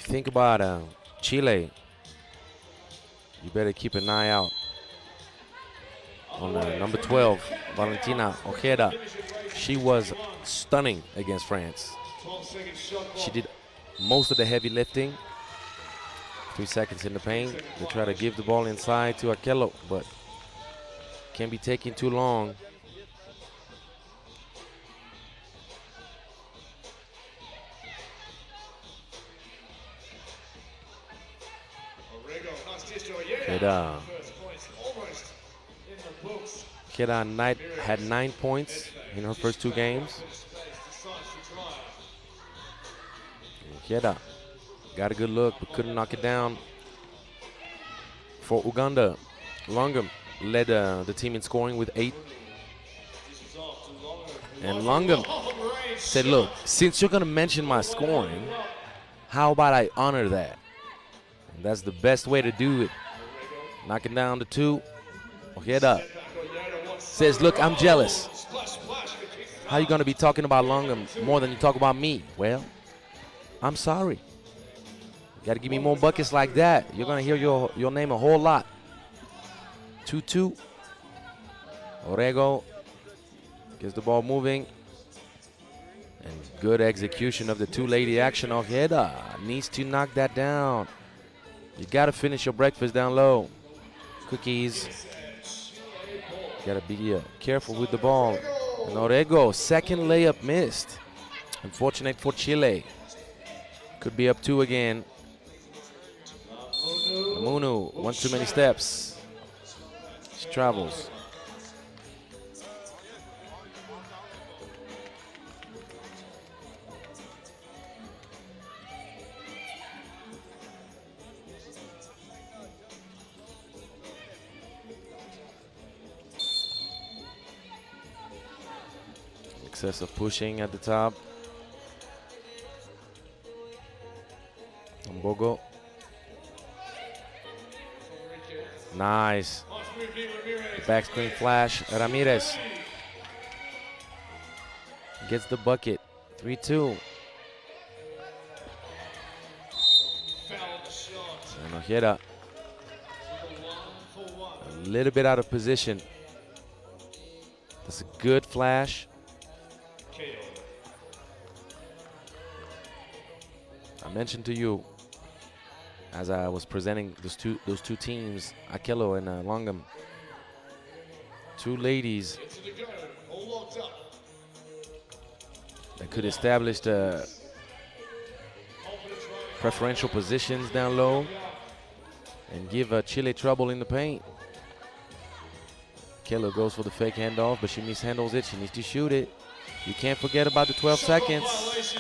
think about Chile, you better keep an eye out on number 12, Valentina Ojeda. She was stunning against France. She did most of the heavy lifting. 3 seconds in the paint. They try to give the ball inside to Akello, but can't be taking too long. Keda had 9 points in her first 2 games. Keda got a good look, but couldn't knock it down. For Uganda, Longam led the team in scoring with 8. And Longam said, look, since you're going to mention my scoring, how about I honor that? And that's the best way to do it. Knocking down the 2. Ojeda says, look, I'm jealous. How you going to be talking about Longam more than you talk about me? Well, I'm sorry. You got to give me more buckets like that. You're going to hear your name a whole lot. 2-2. Orego gets the ball moving. And good execution of the 2-lady action. Ojeda needs to knock that down. You got to finish your breakfast down low. Cookies. Got to be careful with the ball. And Orego, second layup missed. Unfortunate for Chile. Could be up 2 again. Munu, one too many steps. She travels. Excessive pushing at the top. Mbogo. Nice. Back screen flash. Ramirez gets the bucket. 3-2. And Ojeda a little bit out of position. That's a good flash. I mentioned to you as I was presenting those two teams, Akello and Longam, 2 ladies that could establish the preferential positions down low and give Chile trouble in the paint. Akello goes for the fake handoff, but she mishandles it. She needs to shoot it. You can't forget about the 12 seconds.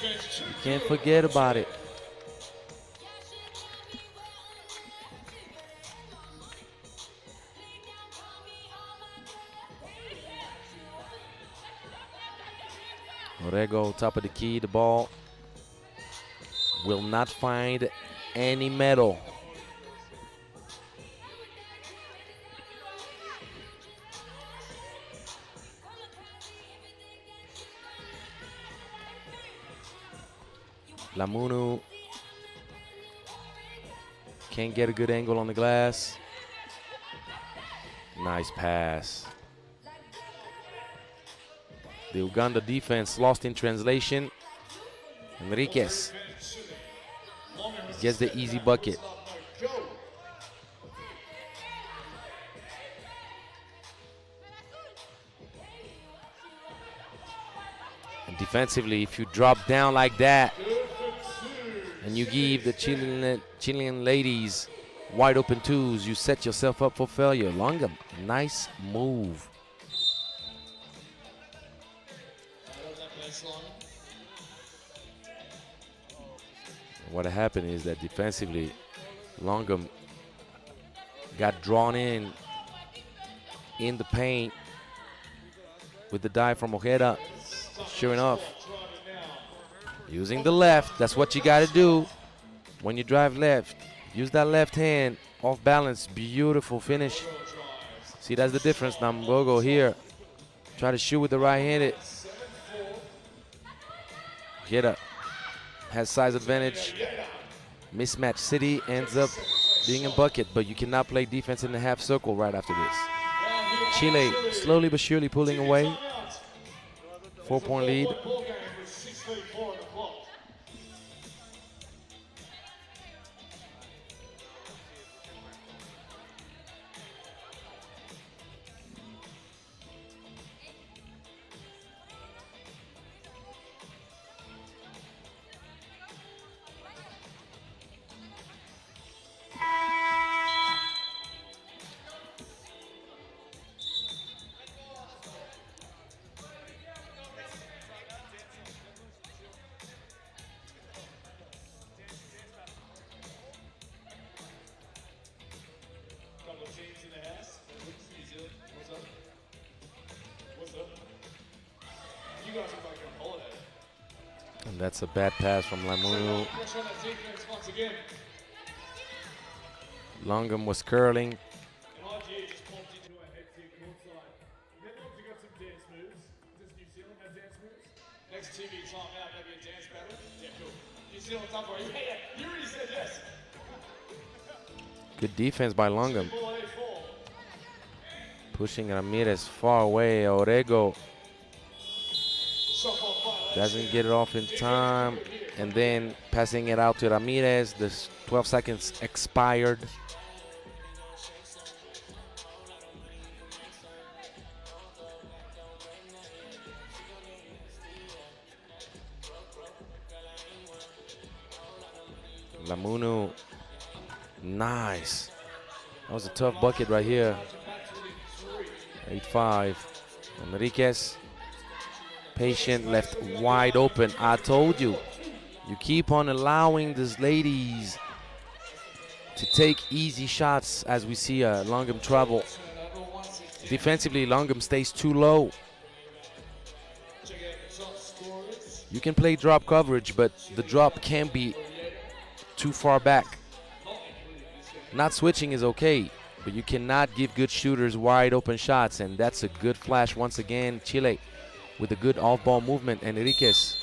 You can't forget about it. Orego, top of the key, the ball will not find any metal. Lamunu can't get a good angle on the glass. Nice pass. The Uganda defense lost in translation. Enriquez gets the easy bucket. And defensively, if you drop down like that and you give the Chilean ladies wide open 2s, you set yourself up for failure. Longam, nice move. What happened is that defensively, Longam got drawn in the paint with the dive from Ojeda. Sure enough, using the left, that's what you got to do when you drive left. Use that left hand, off balance, beautiful finish. See, that's the difference. Now Mbogo here, try to shoot with the right-handed. Ojeda has size advantage. Mismatch City ends up being a bucket, but you cannot play defense in the half circle right after this. Chile slowly but surely pulling away. 4-point lead. And that's a bad pass from Ulaanbaatar. Longum was curling. Good defense by Longum. Pushing Ramirez far away. Orego doesn't get it off in time. And then passing it out to Ramirez. The 12 seconds expired. Lamunu, nice. That was a tough bucket right here. 8-5. Enriquez, patient, left wide open. I told you, you keep on allowing these ladies to take easy shots as we see Longum travel. Defensively, Longum stays too low. You can play drop coverage, but the drop can be too far back. Not switching is okay, but you cannot give good shooters wide open shots, and that's a good flash once again. Chile with a good off-ball movement. Enriquez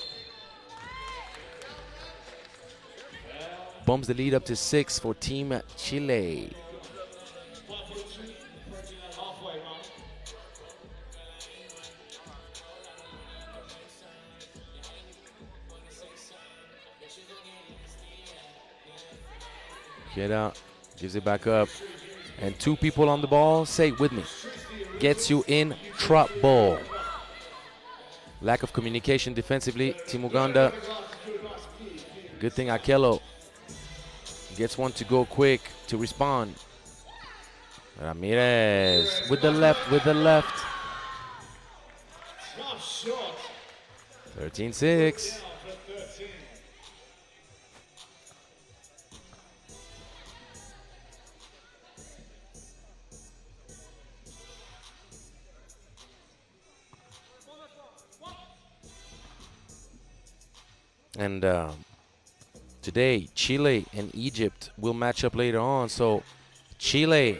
bumps the lead up to 6 for Team Chile. Get out, gives it back up. And 2 people on the ball, say it with me, gets you in trouble. Lack of communication defensively, Team Uganda. Good thing Akelo gets one to go quick to respond. Ramirez with the left, 13-6. And today, Chile and Egypt will match up later on. So Chile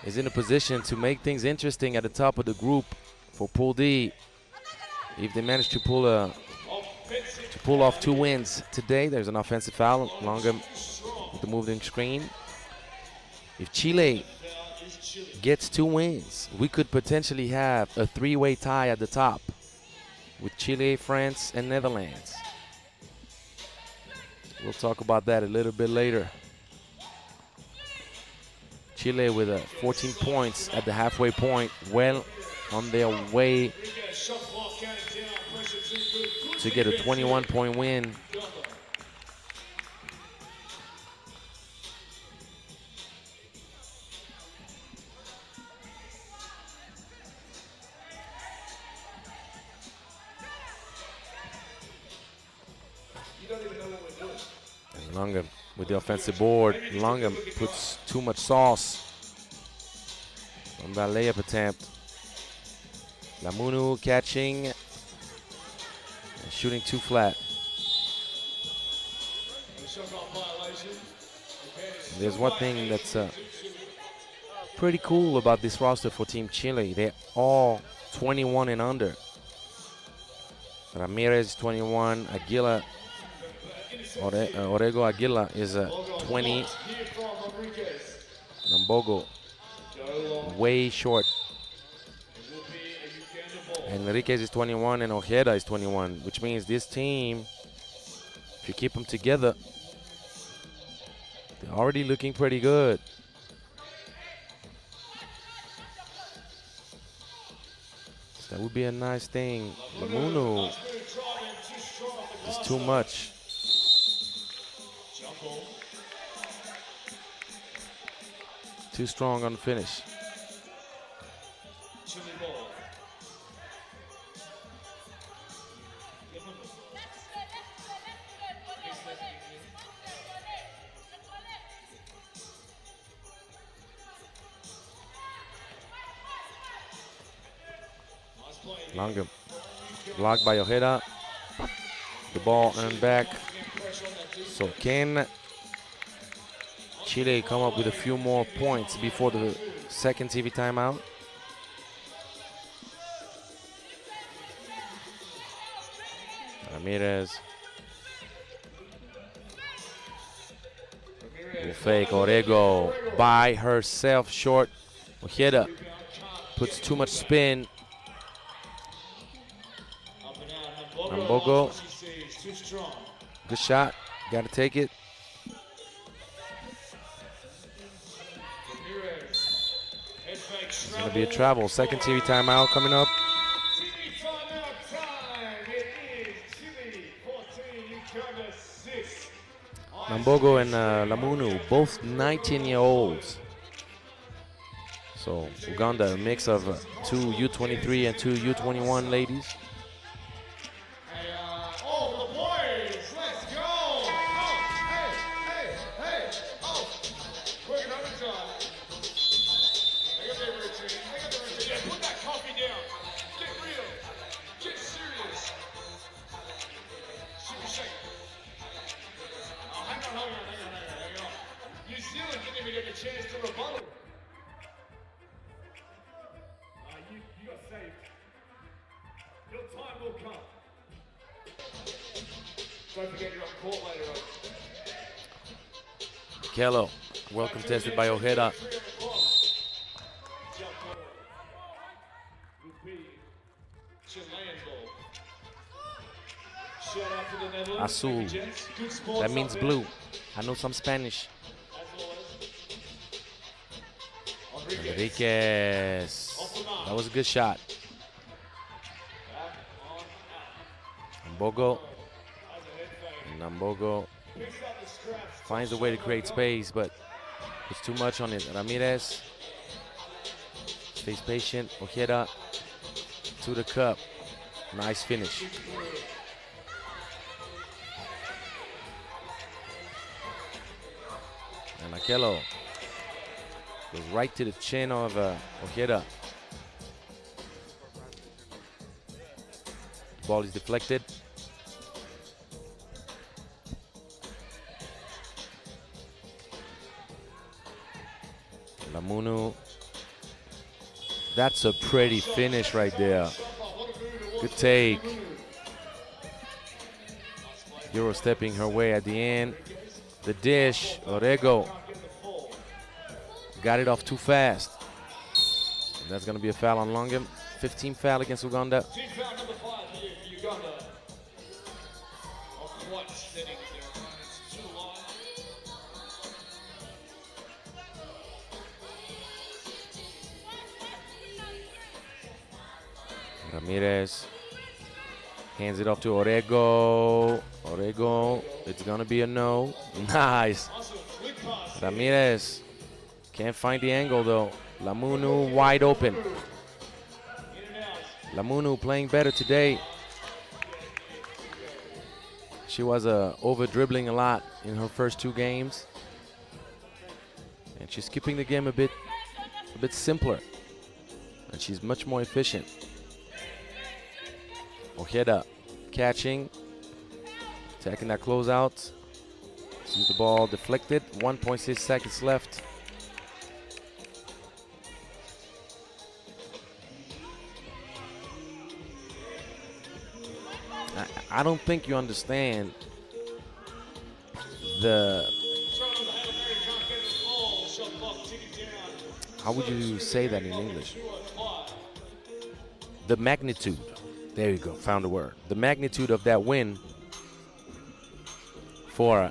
is in a position to make things interesting at the top of the group for Pool D. If they manage to pull off 2 wins today, there's an offensive foul. Longum with the moving screen. If Chile gets 2 wins, we could potentially have a 3-way tie at the top with Chile, France, and Netherlands. We'll talk about that a little bit later. Chile with 14 points at the halfway point, well on their way to get a 21-point win. Longum with the offensive board. Longum puts too much sauce on that layup attempt. Lamunu catching and shooting too flat. There's one thing that's pretty cool about this roster for Team Chile. They're all 21 and under. Ramirez 21, Aguila Orego Aguila is 20. Nambogo way short. Enriquez is 21 and Ojeda is 21, which means this team, if you keep them together, they're already looking pretty good. So that would be a nice thing. Lamunu is too much. Too strong on the finish. Longum blocked by Ojeda. The ball earned back. So can Chile come up with a few more points before the second TV timeout? Ramirez will fake. Orego by herself short. Ojeda puts too much spin. Nambogo, good shot, gotta take it. It's gonna be a travel. Second TV timeout coming up. Nambogo and Lamunu, both 19-year-olds. So Uganda, a mix of two U23 and two U21 ladies. Kello, well contested by Ojeda. Azul, that means blue. I know some Spanish. Enriquez, that was a good shot. Nambogo finds a way to create space, but it's too much on it. Ramirez stays patient. Ojeda to the cup. Nice finish. And Akello goes right to the chin of Ojeda. The ball is deflected. Lamunu, that's a pretty finish right there. Good take. Euro stepping her way at the end. The dish, Orego got it off too fast. And that's gonna be a foul on Longum. 15 foul against Uganda. Team foul number 5 here for Uganda. Quite setting their opponents too long. Ramirez hands it off to Orego. Orego, it's gonna be a no. Nice. Ramirez can't find the angle though. Lamunu wide open. Lamunu playing better today. She was over dribbling a lot in her first 2 games. And she's keeping the game a bit simpler. And she's much more efficient. Ojeda catching, attacking that closeout. Sees the ball deflected. 1.6 seconds left. I don't think you understand the, Throwing the Hail Mary, can't get the ball. Shot clock ticking down. how would you say that in English? 2:05. The magnitude. There you go, found the word. The magnitude of that win for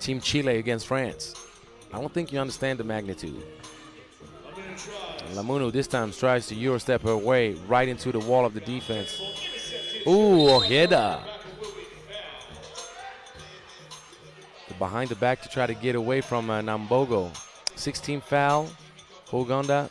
Team Chile against France. I don't think you understand the magnitude. Lamunu this time tries to Eurostep her way right into the wall of the defense. Ooh, Ojeda. Behind the back to try to get away from Nambogo. 16 foul for Uganda.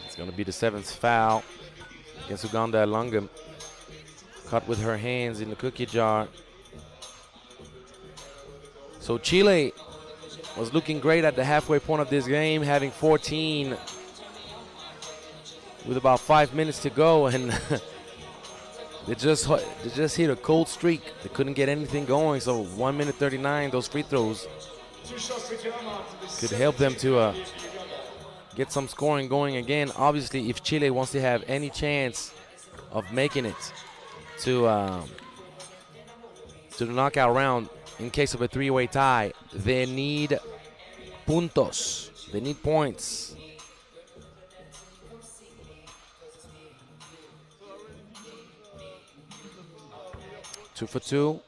It's going to be the 7th foul against Uganda. Lungam caught with her hands in the cookie jar. So Chile was looking great at the halfway point of this game, having 14 with about 5 minutes to go, and they just hit a cold streak. They couldn't get anything going, so 1 minute 39, those free throws could help them to get some scoring going again. Obviously, if Chile wants to have any chance of making it to the knockout round, in case of a three-way tie, they need puntos. They need points. Two for two,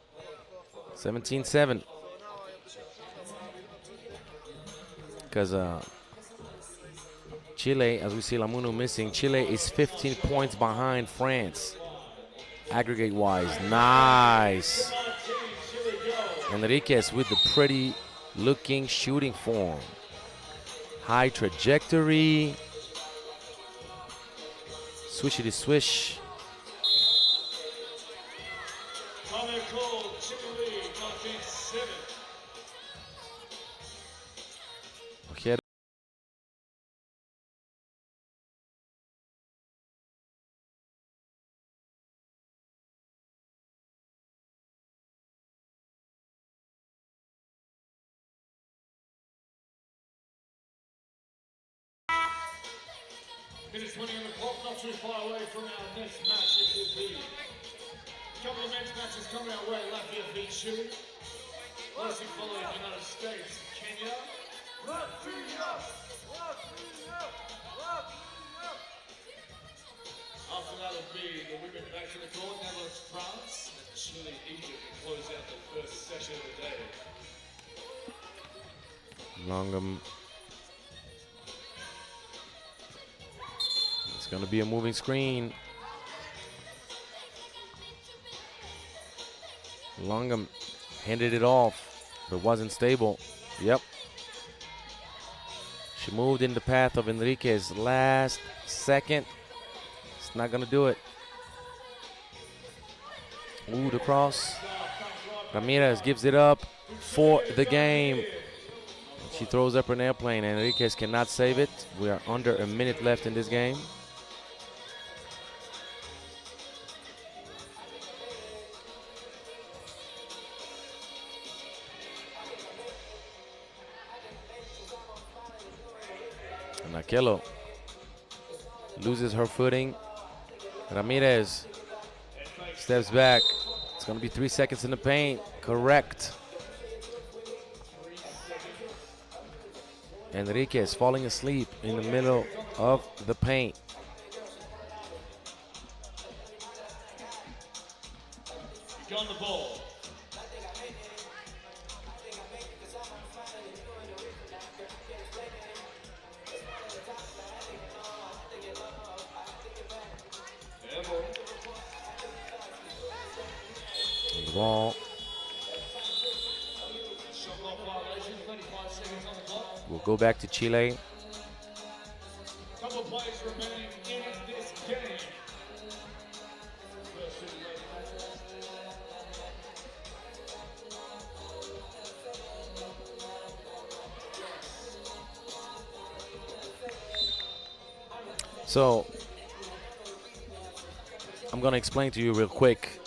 17-7. Because Chile, as we see Lamunu missing, Chile is 15 points behind France, aggregate-wise. Nice. Enriquez with the pretty looking shooting form. High trajectory. Swishity swish. Okay. Minute 20 on the clock, not too far away from our next match. It will be a couple of men's matches coming our way. Latvia v Chile. Closely following United States, Kenya. After that will be the women back to the court. Netherlands, France, and Chile, Egypt to close out the first session of the day. Longum. It's going to be a moving screen. Longum handed it off, but wasn't stable. Yep. She moved in the path of Enriquez last second. It's not going to do it. Ooh, the cross. Ramirez gives it up for the game. She throws up an airplane, and Enriquez cannot save it. We are under a minute left in this game. Nakelo loses her footing. Ramirez steps back. It's going to be 3 seconds in the paint. Correct. Enriquez falling asleep in the middle of the paint. On the ball. The ball. We'll go back to Chile. Couple plays remaining in this game. So I'm going to explain to you real quick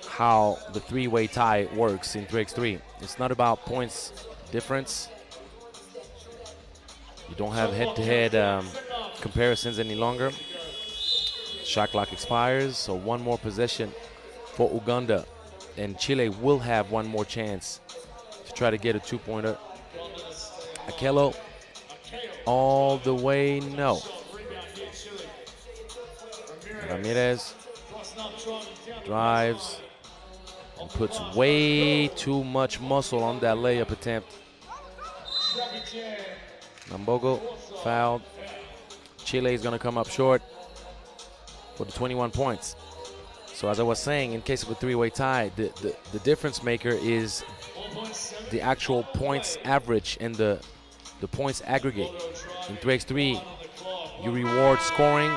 how the three-way tie works in 3x3. It's not about points difference. You don't have head-to-head comparisons any longer. Shot clock expires, so one more possession for Uganda. And Chile will have one more chance to try to get a two-pointer. Akelo, all the way, no. Ramirez drives and puts way too much muscle on that layup attempt. Nambogo fouled. Chile is going to come up short for the 21 points. So as I was saying, in case of a three-way tie, the difference maker is the actual points average and the points aggregate. In 3x3, you reward scoring,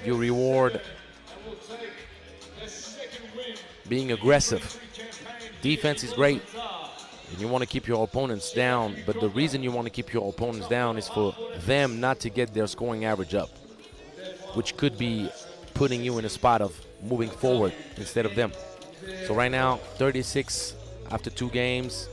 you reward being aggressive. Defense is great, and you want to keep your opponents down, but the reason you want to keep your opponents down is for them not to get their scoring average up, which could be putting you in a spot of moving forward instead of them. So right now, 36 after 2 games.